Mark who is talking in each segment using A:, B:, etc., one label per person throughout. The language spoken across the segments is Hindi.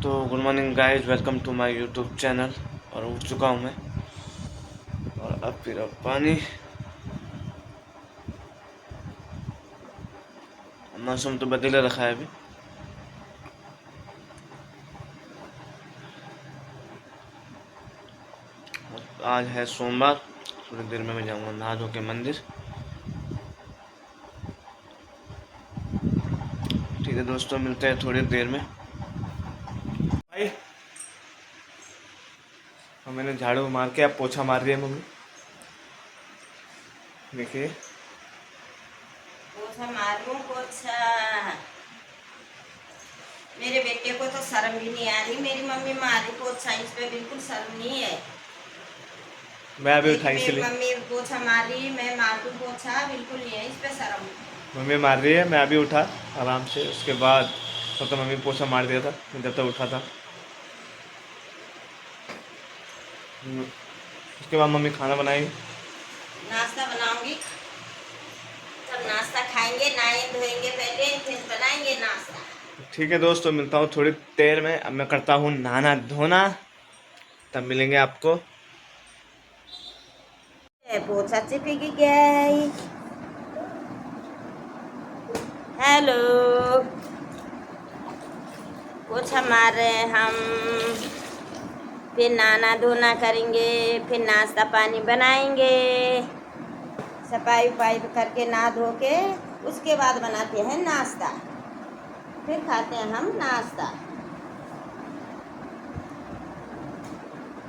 A: तो good morning guys, welcome to my YouTube channel. और उठ चुका हूँ मैं और अब फिर पानी। मौसम तो बदले रखा है अभी। आज है सोमवार, थोड़ी देर में मैं जाऊँगा नहा धो के मंदिर। ठीक है दोस्तों, मिलते हैं थोड़ी देर में। भाई मैंने झाड़ू मार के अब पोछा मार दिया मम्मी, देखिए
B: पोछा मारूं पोछा। मेरे बेटे को तो शर्म भी नहीं आ रही, मेरी मम्मी मारी पोछा, इस पे बिल्कुल शर्म नहीं है।
A: मैं अभी उठा
B: मेरी
A: इसलिए।
B: मम्मी पोछा मारी, मैं मार दूं पोछा, बिल्कुल नहीं है इस पे शर्म।
A: मम्मी मार रही है, मैं अभी उठा आराम से। उसके बाद तब तो मम्मी पोछा मार दिया था जब तक उठा था। उसके बाद मम्मी खाना बनाई,
B: नाश्ता बनाऊंगी, तब नाश्ता खाएंगे, नहाएंगे धोएंगे पहले, फिर बनाएंगे नाश्ता।
A: ठीक है दोस्तों, मिलता हूँ थोड़ी देर में। अब मैं करता हूँ नहाना धोना, तब मिलेंगे आपको।
B: पोछा चिपक गई। हेलो, पोछा मार रहे हैं हम, फिर नहाना धोना करेंगे, फिर नाश्ता पानी बनाएंगे, सफाई उफाई करके नहा धो के उसके बाद बनाते हैं नाश्ता, फिर खाते हैं हम नाश्ता।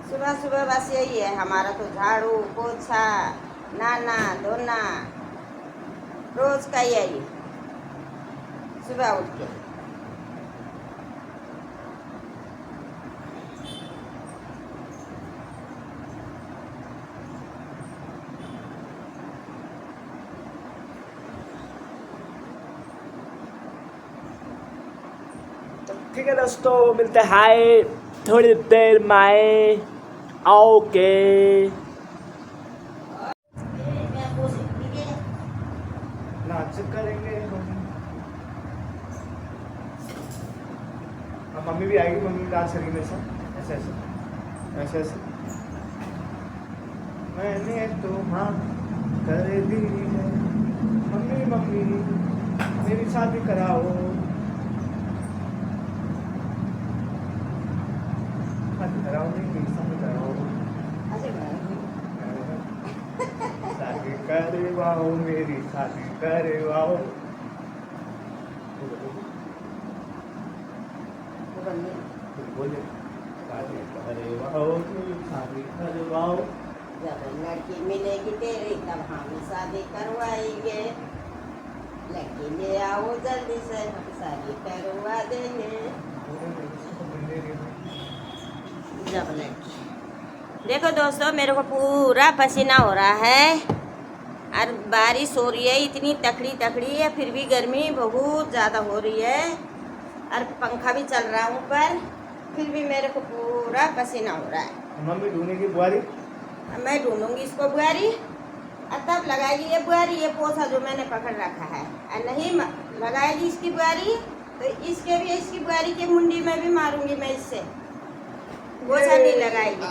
B: सुबह सुबह बस यही है हमारा तो, झाड़ू पोछा नहाना धोना, रोज का यही सुबह उठ के।
A: ठीक है दोस्तों, मिलते हैं थोड़ी देर में। ओके, नाच करेंगे अब। मम्मी भी आएगी, मम्मी डांस करेगी मेरे साथ, ऐसे ऐसे ऐसे ऐसे। मैंने तो हाँ कर दी है, मम्मी मम्मी मेरी शादी कराओ। शादी कराओ, मेरी शादी कराओ, शादी करवाओ, मेरी शादी करवाओ। बोलिए, शादी करवाओ, मेरी शादी करवाओ।
B: जब लड़की मिलेगी तेरी तब हम शादी करवाएंगे, लड़की ले आओ जल्दी से, हम शादी करवा देंगे। जब लड़की, देखो दोस्तों मेरे को पूरा पसीना हो रहा है और बारिश हो रही है, इतनी तकड़ी तकड़ी है, फिर भी गर्मी बहुत ज़्यादा हो रही है और पंखा भी चल रहा है ऊपर, फिर भी मेरे को पूरा पसीना हो रहा है।
A: मम्मी ढूंढने की बुआरी,
B: मैं ढूंढूंगी इसको बुआरी, और तब लगाएगी ये बुआरी, ये पोछा जो मैंने पकड़ रखा है, और नहीं लगाएगी इसकी बुआरी तो इसके भी, इसकी बुआरी के मुंडी में भी मारूंगी मैं इससे, पोछा नहीं लगाएगी तो।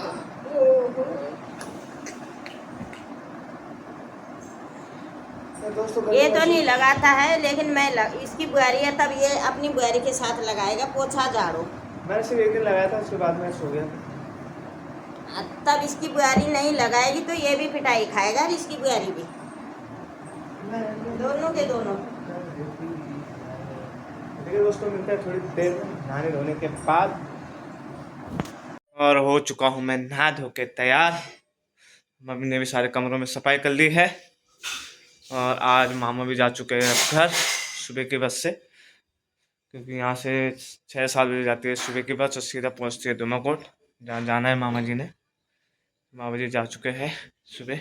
B: ये तो नहीं लगाता है, लेकिन मैं इसकी बुआरी है तब ये अपनी बुआरी के साथ लगाएगा पोछा झाड़ू।
A: मैंने सिर्फ एक दिन लगाया था, उसके बाद मैं सो गया।
B: तब इसकी बुआरी नहीं लगाएगी तो ये भी पिटाई खाएगा और इसकी बुआरी भी, दोनों के दोनों।
A: देखिए दोस्तों, मिलते हैं थोड़ी देर में नहाने धोने के बाद। और हो चुका हूँ मैं नहा धो के तैयार। मम्मी ने भी सारे कमरों में सफाई कर ली है और आज मामा भी जा चुके हैं अब घर सुबह की बस से, क्योंकि यहाँ से 6-7 बजे जाती है सुबह की बस और सीधा पहुँचती है दुमाकोट, जहाँ जाना है मामा जी ने। मामा जी जा चुके हैं सुबह।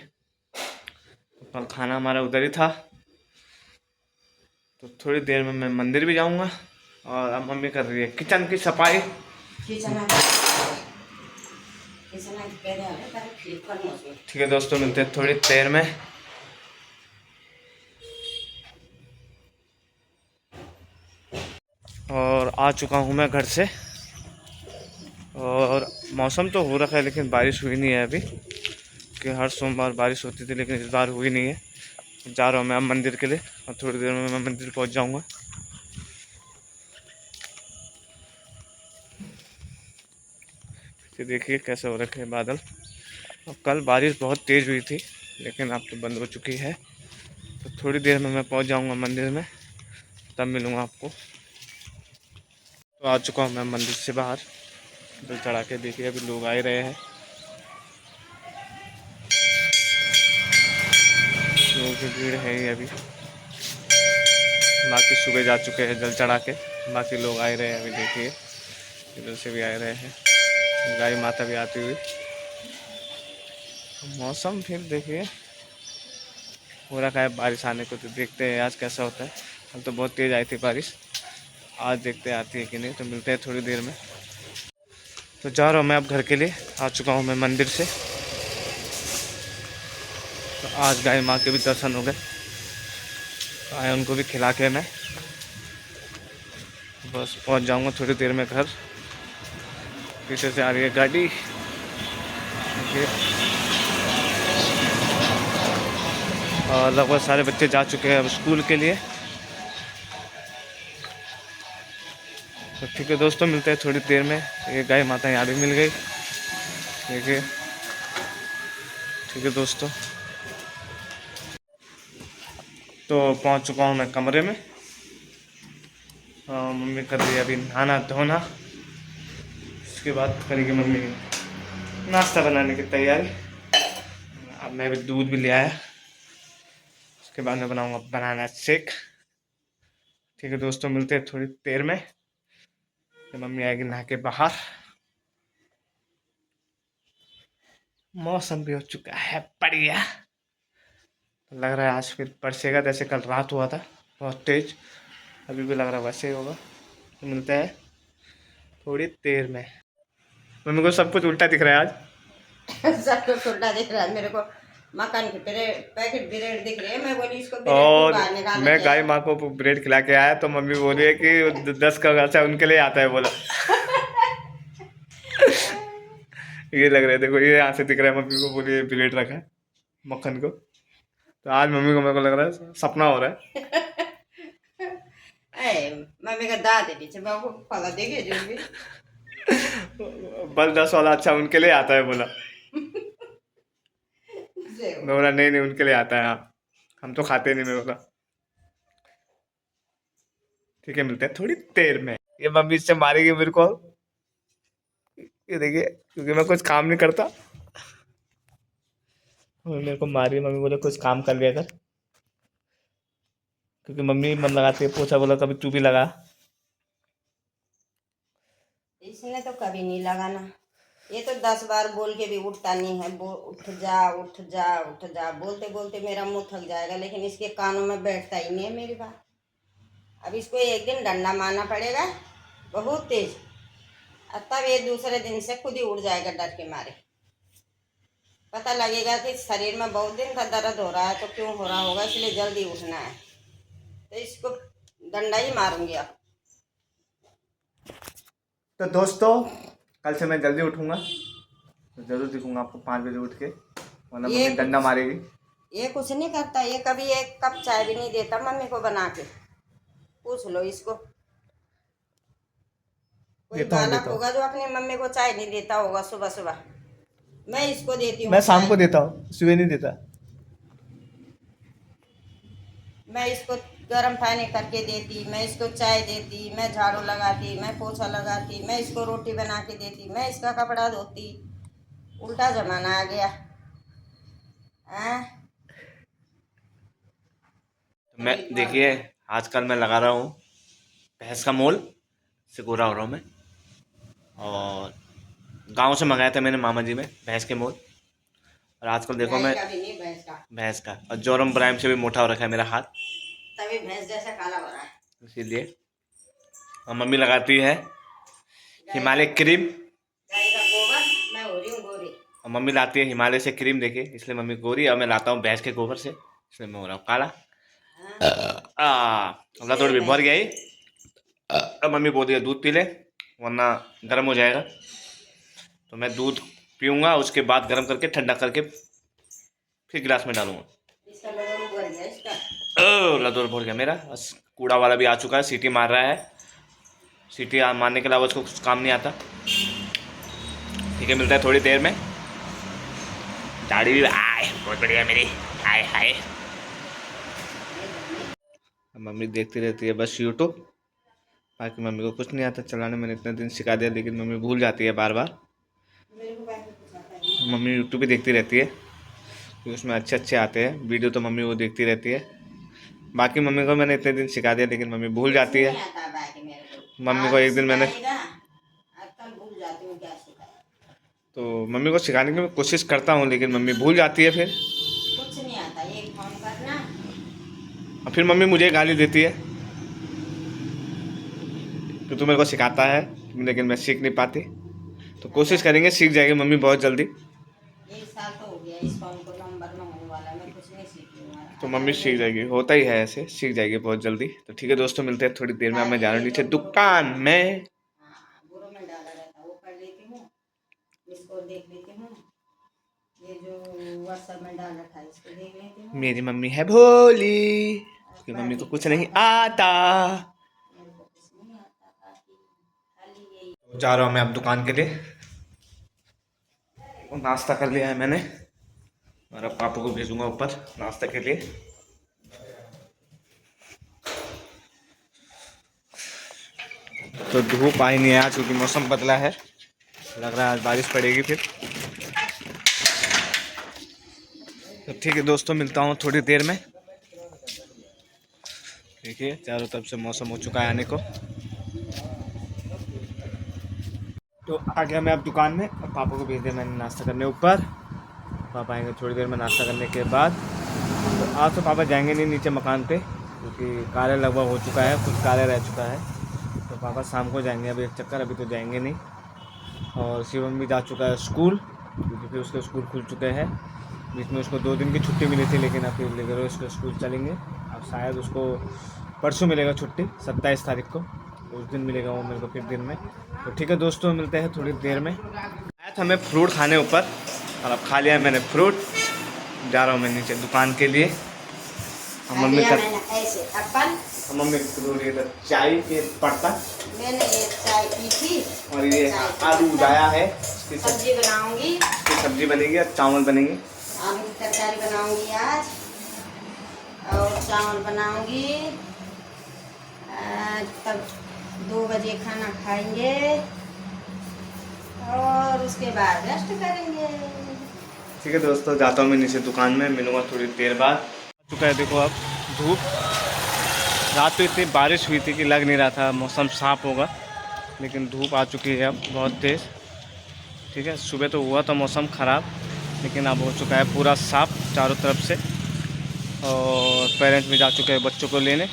A: कल खाना हमारा उधर ही था, तो थोड़ी देर में मैं मंदिर भी जाऊंगा। और अब मम्मी कर रही है किचन की सफाई। ठीक है दोस्तों, मिलते हैं थोड़ी देर में। और आ चुका हूँ मैं घर से। मौसम तो हो रखा है लेकिन बारिश हुई नहीं है अभी, कि हर सोमवार बारिश होती थी लेकिन इस बार हुई नहीं है। जा रहा हूँ मैं अब मंदिर के लिए और थोड़ी देर में मैं मंदिर पहुँच जाऊँगा। ये देखिए कैसे हो रखे हैं बादल। अब कल बारिश बहुत तेज़ हुई थी लेकिन अब तो बंद हो चुकी है। तो थोड़ी देर में मैं पहुँच जाऊँगा मंदिर में, तब मिलूँगा आपको। तो आ चुका हूँ मैं मंदिर से बाहर। जल चढ़ा के देखिए अभी लोग आ ही रहे हैं, लोगों की भीड़ है ही अभी। बाकी सुबह जा चुके हैं जल चढ़ा के, बाकी लोग आ ही रहे हैं अभी। देखिए इधर से भी आ रहे हैं, गाय माता भी आती हुई। मौसम फिर देखिए हो रखा है बारिश आने को, तो देखते हैं आज कैसा होता है। कल तो बहुत तेज़ आई थी बारिश, आज देखते हैं आती है कि नहीं। तो मिलते हैं थोड़ी देर में। तो जा रहा हूँ मैं अब घर के लिए, आ चुका हूँ मैं मंदिर से। तो आज गाय माँ के भी दर्शन हो गए, आए उनको भी खिला के मैं बस पहुँच जाऊँगा थोड़ी देर में घर। पीछे से आ रही है गाड़ी, देखिए। और लगभग सारे बच्चे जा चुके हैं अब स्कूल के लिए। तो ठीक है दोस्तों, मिलते हैं थोड़ी देर में। ये गाय माता यहाँ भी मिल गई, देखिए। ठीक है दोस्तों, तो पहुँच चुका हूँ मैं कमरे में। मम्मी कर रही है अभी नहाना धोना, उसके बाद करेगी मम्मी नाश्ता बनाने की तैयारी। अब मैं भी दूध भी ले आया, उसके बाद मैं बनाऊँगा बनाना शेक। ठीक है दोस्तों, मिलते हैं थोड़ी देर में जब मम्मी आएगी नहा के बाहर। मौसम भी हो चुका है बढ़िया, लग रहा है आज फिर बरसेगा, जैसे कल रात हुआ था बहुत तेज। अभी भी लग रहा है वैसे ही होगा। तो मिलते हैं थोड़ी देर में। मम्मी को सब कुछ उल्टा दिख रहा है आज।
B: सब कुछ उल्टा दिख रहा है मेरे को। मक्खन के पैकेट ब्रेड दिख रहे हैं। मैं बोली इसको ब्रेड
A: और
B: को बाहर निकाल
A: मैं
B: के
A: गाय माँ को ब्रेड खिला के आया तो मम्मी बोल रही है कि 10 का खर्चा उनके लिए आता है, बोला। ये लग रहा है, देखो ये यहाँ से दिख रहा है, मम्मी को बोलिए ब्रेड रखा है मक्खन को। तो आज मम्मी को मेरे को लग रहा है सपना हो रहा है।
B: मम्मी का दाद है पीछे, बाबू फला देखे जो भी।
A: बस 10 वाला अच्छा उनके लिए आता है, बोला। मैं बोला नहीं नहीं उनके लिए आता है, हाँ हम तो खाते नहीं। मैं बोला ठीक है, मिलते हैं थोड़ी देर में। ये मम्मी इससे मारेगी मेरे को, ये देखिए, क्योंकि मैं कुछ काम नहीं करता। मेरे को मारी, मम्मी बोले कुछ काम कर लिया कर, क्योंकि मम्मी मन लगाती है पोछा, बोला कभी तू भी लगा।
B: इसने तो कभी नहीं लगाना, ये तो 10 बार बोल के भी उठता नहीं है। उठ जा उठ जा उठ जा, बोलते बोलते मेरा मुंह थक जाएगा, लेकिन इसके कानों में बैठता ही नहीं है मेरी बात। अब इसको एक दिन डंडा मारना पड़ेगा बहुत तेज, और तब ये दूसरे दिन से खुद ही उड़ जाएगा डर के मारे। पता लगेगा कि शरीर में बहुत दिन का दर्द हो रहा है, तो क्यों हो रहा होगा, इसलिए जल्दी उठना है। तो इसको डंडा ही मारूंगी अब।
A: तो दोस्तों कल से मैं जल्दी उठूंगा, तो जरूर दिखूंगा आपको 5 बजे उठ के, वरना
B: ये
A: मम्मी डंडा मारेगी।
B: ये कुछ नहीं करता, ये कभी एक कप चाय भी नहीं देता मम्मी को बना के। पूछ लो इसको, कोई
A: देता हूँ
B: बालक
A: देता हूँ,
B: होगा जो अपनी मम्मी को चाय नहीं देता होगा सुबह सुबह। मैं इसको देती हूँ
A: मैं शाम
B: चाय।
A: को देता हूँ, सुबह नहीं देता।
B: मैं इसको गर्म पानी करके देती, मैं इसको चाय देती, मैं झाड़ू लगाती, मैं पोछा लगाती, मैं इसको रोटी बना के देती, मैं इसका कपड़ा धोती। उल्टा जमाना आ गया।
A: मैं देखिए आजकल मैं लगा रहा हूँ भैंस का मोल, से गोरा हो रहा हूँ मैं। और गांव से मंगाया था मैंने मामा जी में भैंस के मोल, और आजकल देखो मैं
B: का भी नहीं, भैंस का।
A: भैंस का, और जोरम ब्राइम से भी मोटा हो रखा है मेरा हाथ,
B: तभी भैंस जैसा काला हो रहा है।
A: इसीलिए। और मम्मी लगाती है हिमालय क्रीम,
B: गाय का गोबर, मैं हो रही हूँ गोरी।
A: और मम्मी लाती है हिमालय से क्रीम, देखिए इसलिए मम्मी गोरी, और मैं लाता हूँ भैंस के गोबर से, इसलिए मैं हो रहा हूँ काला। अल्लाह थोड़ी भी भर गया ही। अब मम्मी बोल दिया दूध पी ले वरना गर्म हो जाएगा, तो मैं दूध पीऊँगा, उसके बाद गर्म करके ठंडा करके फिर गिलास में डालूंगा।
B: इसका लड्डू भर गया इसका।
A: लदौर भर गया मेरा। बस कूड़ा वाला भी आ चुका है, सीटी मार रहा है। सीटी मारने के अलावा उसको कुछ काम नहीं आता। ठीक है, मिलता है थोड़ी देर में। दाढ़ी भी आए बहुत बढ़िया मेरी, हाय हाय। मम्मी देखती रहती है बस यूट्यूब, बाकी मम्मी को कुछ नहीं आता चलाने। मैंने इतने दिन सिखा दिया, लेकिन मम्मी भूल जाती है बार बार। मम्मी यूट्यूब भी देखती रहती है, क्योंकि उसमें अच्छे अच्छे आते हैं वीडियो, तो मम्मी वो देखती रहती है। बाकी मम्मी को मैंने इतने दिन सिखा दिया, लेकिन मम्मी भूल जाती है। मम्मी को एक दिन मैंने तो मम्मी को सिखाने की मैं कोशिश करता हूँ, लेकिन मम्मी भूल जाती है। फिर
B: कुछ नहीं आता, एक फोन करना।
A: और फिर मम्मी मुझे गाली देती है कि तू मेरे को सिखाता है, लेकिन मैं सीख नहीं पाती। तो कोशिश करेंगे, सीख जाएगी मम्मी बहुत जल्दी।
B: 1 साल तो हो गया इस फोन को नंबर मंगने वाला, मैं कुछ नहीं सीखूंगा।
A: तो मम्मी सीख जाएगी, होता ही है ऐसे, सीख जाएगी बहुत जल्दी। तो ठीक है दोस्तों, मिलते हैं थोड़ी देर में। अब मैं जा रहा हूँ नीचे दुकान में।
B: बुरो में डाला रहता वो कर लेती हूँ, इसको देख लेती हूँ। ये जो व्हाट्सएप में डाल रखा है इसको देख लेती हूँ।
A: मेरी मम्मी है भोली, उसकी मम्मी को कुछ नहीं आता।
B: मेरे को कुछ नहीं आता, खाली यही।
A: जा रहा हूँ मैं अब दुकान के लिए। नाश्ता कर लिया है मैंने, और अब पापा को भेजूंगा ऊपर नाश्ता के लिए। तो धूप आई नहीं है आज, क्योंकि मौसम बदला है, लग रहा है आज बारिश पड़ेगी फिर। तो ठीक है दोस्तों, मिलता हूँ थोड़ी देर में। देखिए चारों तरफ से मौसम हो चुका है आने को। तो आ गया मैं अब दुकान में, और पापा को भेज दिया मैंने नाश्ता करने ऊपर। पापा आएंगे थोड़ी देर में नाश्ता करने के बाद। तो आज तो पापा जाएंगे नहीं नीचे मकान पे, क्योंकि कार्य लगभग हो चुका है, कुछ कार्य रह चुका है। तो पापा शाम को जाएंगे, अभी एक चक्कर, अभी तो जाएंगे नहीं। और शिवम भी जा चुका है स्कूल, क्योंकि फिर उसके स्कूल खुल चुके हैं। बीच में उसको 2 दिन की छुट्टी मिली थी, लेकिन अब फिर लेकर उसके स्कूल चलेंगे। अब शायद उसको परसों मिलेगा छुट्टी, 27 तारीख को, उस दिन मिलेगा वो मेरे को फिर दिन में। तो ठीक है दोस्तों, मिलते हैं थोड़ी देर में। आया था मैं फ्रूट खाने ऊपर, और अब खा लिया मैंने फ्रूट। जा रहा हूँ मैं नीचे दुकान के लिए। मम्मी का
B: ऐसे अपन
A: मम्मी चाय के पड़ता,
B: मैंने ये चाय पी थी,
A: और ये आलू उगाया है, इसकी
B: सब्जी बनाऊंगी,
A: सब्जी बनेगी और चावल बनेंगे।
B: आलू की तरकारी बनाऊंगी आज, और चावल बनाऊंगी। तब 2 बजे खाना खाएंगे, और उसके बाद रेस्ट करेंगे।
A: ठीक है दोस्तों, जाता हूँ मैं नीचे दुकान में, मिलूंगा थोड़ी देर बाद। आ चुका है देखो अब धूप। रात तो इतनी बारिश हुई थी कि लग नहीं रहा था मौसम साफ होगा, लेकिन धूप आ चुकी है अब बहुत तेज़। ठीक है, सुबह तो हुआ था मौसम ख़राब, लेकिन अब हो चुका है पूरा साफ चारों तरफ से। और पेरेंट्स भी जा चुके हैं बच्चों को लेने।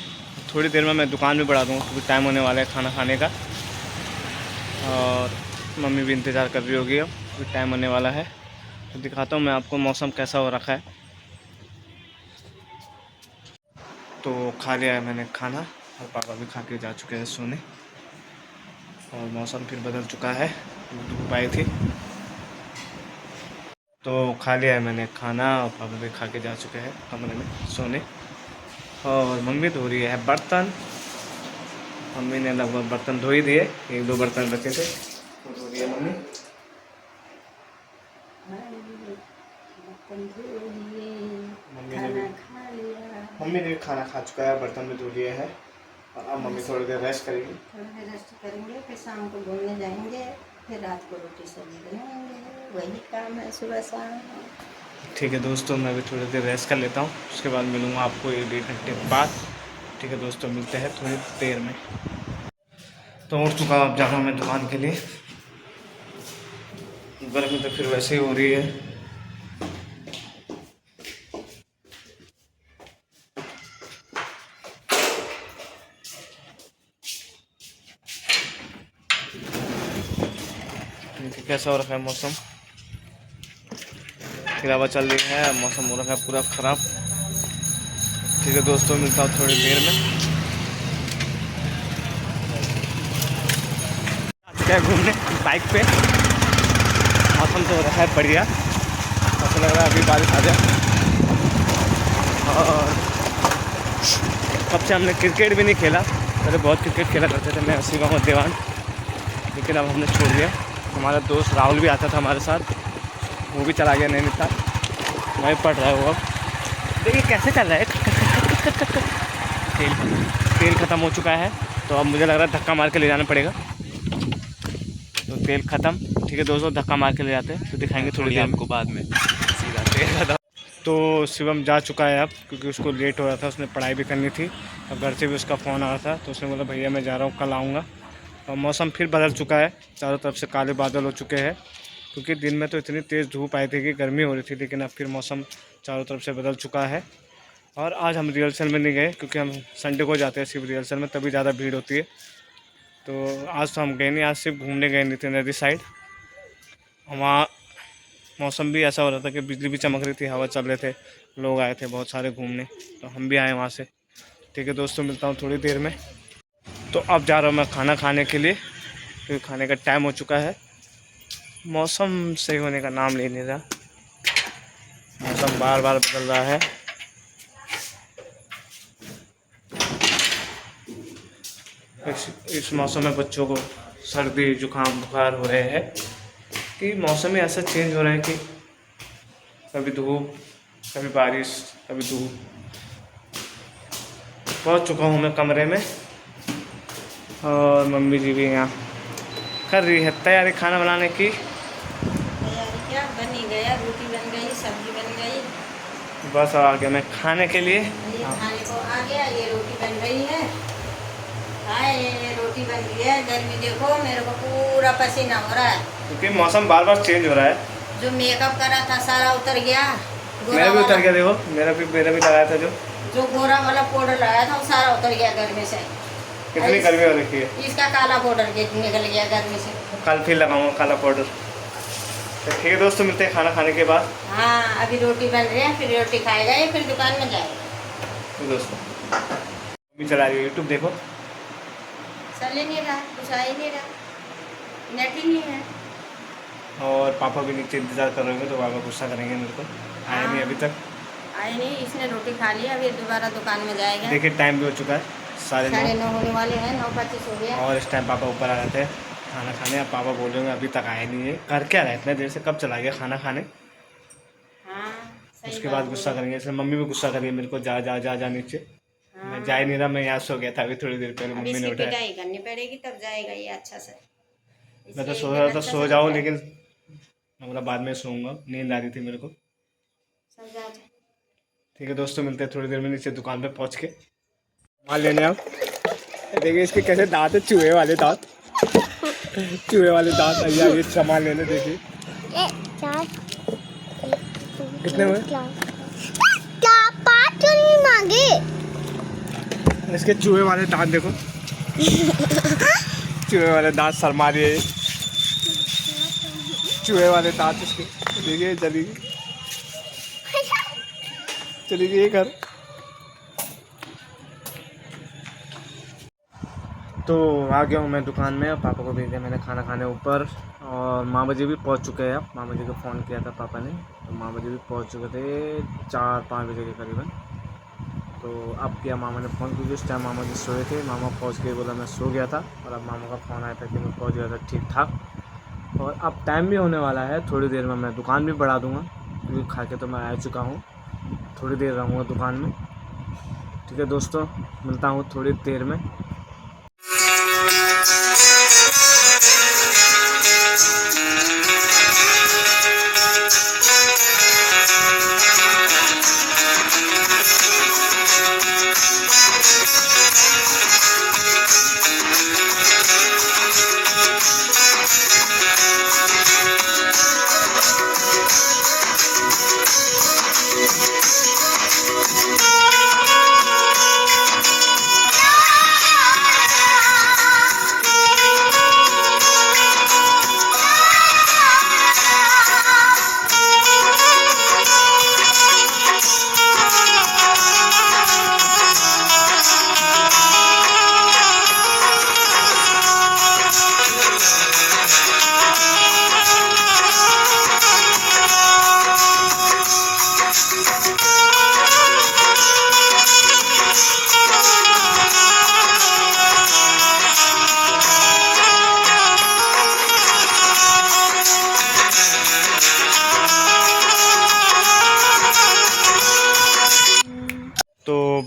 A: थोड़ी देर में मैं दुकान भी बढ़ा दूँगा, क्योंकि टाइम होने वाला है खाना खाने का। और मम्मी भी इंतज़ार कर रही होगी, अब क्योंकि टाइम होने वाला है। तो दिखाता हूँ मैं आपको मौसम कैसा हो रखा है। तो खा लिया है मैंने खाना, और पापा भी खा के जा चुके हैं सोने। और मौसम फिर बदल चुका है, धूप आई थी। तो खा लिया है मैंने खाना, और पापा भी खा के जा चुके हैं कमरे में सोने। और मम्मी धो रही है बर्तन। मम्मी ने लगभग बर्तन धो ही दिए, 1-2 बर्तन बचे थे, वो धो दिए मम्मी। मम्मी ने भी खाना खा चुका है, बर्तन भी धो लिए हैं, और अब मम्मी थोड़ी देर रेस्ट करेगी।
B: थोड़ी देर रेस्ट करेंगे, फिर शाम को घूमने जाएंगे, फिर रात को रोटी सब्जी बनाएंगे। वही काम है सुबह शाम।
A: ठीक है दोस्तों, मैं भी थोड़ी देर रेस्ट कर लेता हूँ, उसके बाद मिलूँगा आपको 1-1.5 घंटे बाद। ठीक है दोस्तों, मिलते हैं थोड़ी देर में। तो उठ चुका, अब जा रहा हूँ मैं दुकान के लिए। गर्मी तो फिर वैसे ही हो रही है। कैसा हो रखा है मौसम, फिर हवा चल रही है, मौसम हो रखा है पूरा ख़राब। ठीक है दोस्तों, मिलता हूँ थोड़ी देर में। क्या घूमने बाइक पे, मौसम तो हो रहा है बढ़िया, ऐसा लग रहा है अभी बारिश आ जाए। और कब से हमने क्रिकेट भी नहीं खेला, पहले बहुत क्रिकेट खेला करते थे मैं, शिवम और देवान, लेकिन अब हमने छोड़ दिया। हमारा दोस्त राहुल भी आता था हमारे साथ, वो भी चला गया नैनीताल, वहीं पढ़ रहा है वो। अब देखिए कैसे चल रहा है, तेल ख़त्म हो चुका है, तो अब मुझे लग रहा है धक्का मार के ले जाना पड़ेगा। तो तेल ख़त्म, ठीक है दोस्तों, धक्का मार के ले जाते हैं, तो दिखाएंगे थोड़ी देर को बाद में सीधा तेल ख़त्म। तो शिवम जा चुका है अब, क्योंकि उसको लेट हो रहा था, उसने पढ़ाई भी करनी थी, और घर से भी उसका फ़ोन आ रहा था, तो उसने बोला भैया मैं जा रहा हूँ, कल आऊँगा। और मौसम फिर बदल चुका है, चारों तरफ से काले बादल हो चुके हैं, क्योंकि दिन में तो इतनी तेज़ धूप आई थी कि गर्मी हो रही थी, लेकिन अब फिर मौसम चारों तरफ से बदल चुका है। और आज हम रिहर्सल में नहीं गए, क्योंकि हम संडे को जाते हैं सिर्फ रिहर्सल में, तभी ज़्यादा भीड़ होती है। तो आज तो हम गए नहीं, आज सिर्फ घूमने गए नहीं थे नदी साइड। वहाँ मौसम भी ऐसा हो रहा था कि बिजली भी चमक रही थी, हवा चल रहे थे, लोग आए थे बहुत सारे घूमने, तो हम भी आए वहाँ से। ठीक है दोस्तों, मिलता हूँ थोड़ी देर में। तो अब जा रहा हूँ मैं खाना खाने के लिए, क्योंकि खाने का टाइम हो चुका है। मौसम सही होने का नाम ले नहीं रहा, मौसम बार बार बदल रहा है। इस मौसम में बच्चों को सर्दी जुकाम बुखार हो रहे हैं, कि मौसम ही ऐसा चेंज हो रहा है कि कभी धूप कभी बारिश कभी धूप। पहुंच चुका हूं मैं कमरे में, और मम्मी जी भी यहाँ कर रही है तैयारी खाना बनाने की।
B: तैयारी क्या बन ही गया, रोटी बन गई, सब्जी बन गई,
A: बस आ गया मैं खाने के लिए।
B: ये खाने को आ गया, ये रोटी बन रही है। हाँ ये रोटी बन रही है, गर्मी देखो मेरे को पूरा पसीना हो रहा है,
A: क्योंकि मौसम बार बार चेंज हो रहा है।
B: जो मेकअप करा था सारा उतर गया,
A: मेरा भी उतर गया, देखो मेरा भी लगाया था, जो
B: गोरा वाला पाउडर लगाया था वो सारा उतर गया गर्मी से।
A: कितनी गर्मी हो रखी है,
B: इसका काला पाउडर निकल गया गर्मी से।
A: कल फिर लगाऊंगा काला पाउडर। तो ठीक है दोस्तों, मिलते हैं खाना खाने के बाद।
B: हाँ अभी रोटी बन रही है, फिर रोटी खाएगा ये, फिर दुकान में जाएगा।
A: तो दोस्तों अभी चला रही है यूट्यूब, देखो
B: चल ही नहीं रहा, कुछ आ ही नहीं रहा, नेट ही नहीं है।
A: और पापा भी नीचे इंतज़ार कर रहे होंगे, तो पापा गुस्सा करेंगे मेरे को, आया नहीं अभी तक।
B: आए नहीं, इसने रोटी खा लिया, अभी दोबारा दुकान में जाएगा।
A: देखिए टाइम भी हो चुका है, 9:30
B: होने वाले हैं, 9:25 हो गया।
A: और इस टाइम पापा ऊपर आ रहे थे खाना खाने। अब पापा बोल रहे होंगे अभी तक आए नहीं है, कर क्या रहा है इतने देर से, कब चला गया खाना खाने।
B: हाँ सही
A: उसके
B: बात
A: बाद गुस्सा करेंगे, इसलिए मम्मी भी गुस्सा करेंगे मेरे को, जा जा जा जा नीचे। मैं जा ही नहीं रहा, मैं यहाँ सो गया था अभी थोड़ी देर पहले,
B: अब
A: मम्मी ने
B: इसकी
A: उठाया।
B: पिटाई करनी पड़ेगी तब जाएगा ये अच्छा से।
A: मैं तो
B: इसलिए
A: सो रहा था,
B: अच्छा
A: सो
B: से
A: जाओ,
B: समझा-
A: लेकिन मैं बोला बाद में सोऊंगा, नींद आ रही थी मेरे को।
B: समझा।
A: ठीक है दोस्तों, मिलते हैं थोड़ी देर में नीचे दुकान पे पहुंच के माल लेने। आप देखिए इसके कैसे दांत है, चूहे वाले दांत, चूहे वाले दांत। भैया ये सामान लेने, देखिए कितने हुए,
C: मांगे
A: इसके चूहे वाले दांत देखो, चूहे वाले दांत शर्मा रही है, चूहे वाले दांत इसके, देखिए चली गई ये घर। तो आ गया हूँ मैं दुकान में, पापा को भेज दिया मैंने खाना खाने ऊपर, और माँ बजे भी पहुँच चुके हैं। अब माँ बजे को फ़ोन किया था पापा ने, तो माँ बजे भी पहुँच चुके थे 4-5 बजे के करीबन। तो अब किया मामा ने फ़ोन, क्योंकि उस टाइम मामा जी सोए थे। मामा पहुँच के बोला मैं सो गया था, और अब मामा का फ़ोन आया था कि मैं पहुँच गया था ठीक ठाक। और अब टाइम भी होने वाला है, थोड़ी देर में मैं दुकान भी बढ़ा दूँगा, क्योंकि खा के तो मैं आ चुका हूँ, थोड़ी देर रहूँगा दुकान में। ठीक है दोस्तों, मिलता हूँ थोड़ी देर में।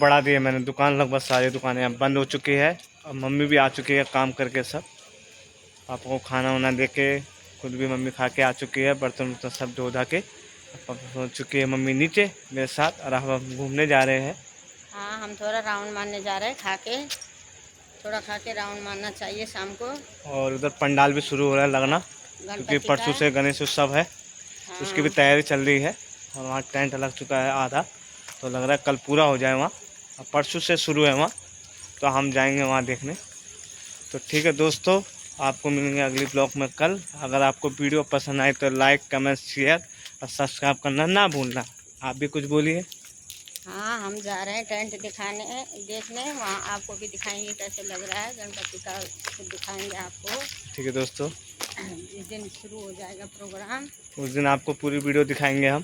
A: बढ़ा दी है मैंने दुकान, लगभग सारी दुकानें अब बंद हो चुकी है। अब मम्मी भी आ चुकी है काम करके सब। पापा को खाना वाना दे के खुद भी मम्मी खा के आ चुकी है, बर्तन वर्तन सब धो धा के। अब हो चुकी है मम्मी नीचे मेरे साथ और हम घूमने जा रहे हैं।
B: हाँ, हम थोड़ा राउंड मारने जा रहे हैं, थोड़ा खा के राउंड मारना चाहिए शाम को।
A: और उधर पंडाल भी शुरू हो रहा है लगना, क्योंकि
B: गणपति
A: परसों
B: का।
A: से गणेश उत्सव है,
B: हाँ,
A: उसकी भी तैयारी चल रही है। और वहाँ टेंट लग चुका है आधा, तो लग रहा है कल पूरा हो जाए वहाँ। अब परसों से शुरू है वहाँ, तो हम जाएंगे वहाँ देखने। तो ठीक है दोस्तों, आपको मिलेंगे अगली ब्लॉग में कल। अगर आपको वीडियो पसंद आए तो लाइक कमेंट शेयर और सब्सक्राइब करना ना भूलना। आप भी कुछ बोलिए।
B: हाँ, हम जा रहे हैं टेंट देखने, वहाँ आपको भी दिखाएंगे कैसे लग रहा है गणपति का, फिर दिखाएंगे आपको।
A: ठीक है दोस्तों,
B: जिस दिन शुरू हो जाएगा प्रोग्राम
A: उस दिन आपको पूरी वीडियो दिखाएंगे हम।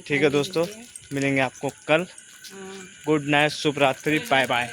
A: ठीक है दोस्तों, मिलेंगे आपको कल।
B: हाँ,
A: गुड नाइट, शुभ रात्रि, बाय बाय।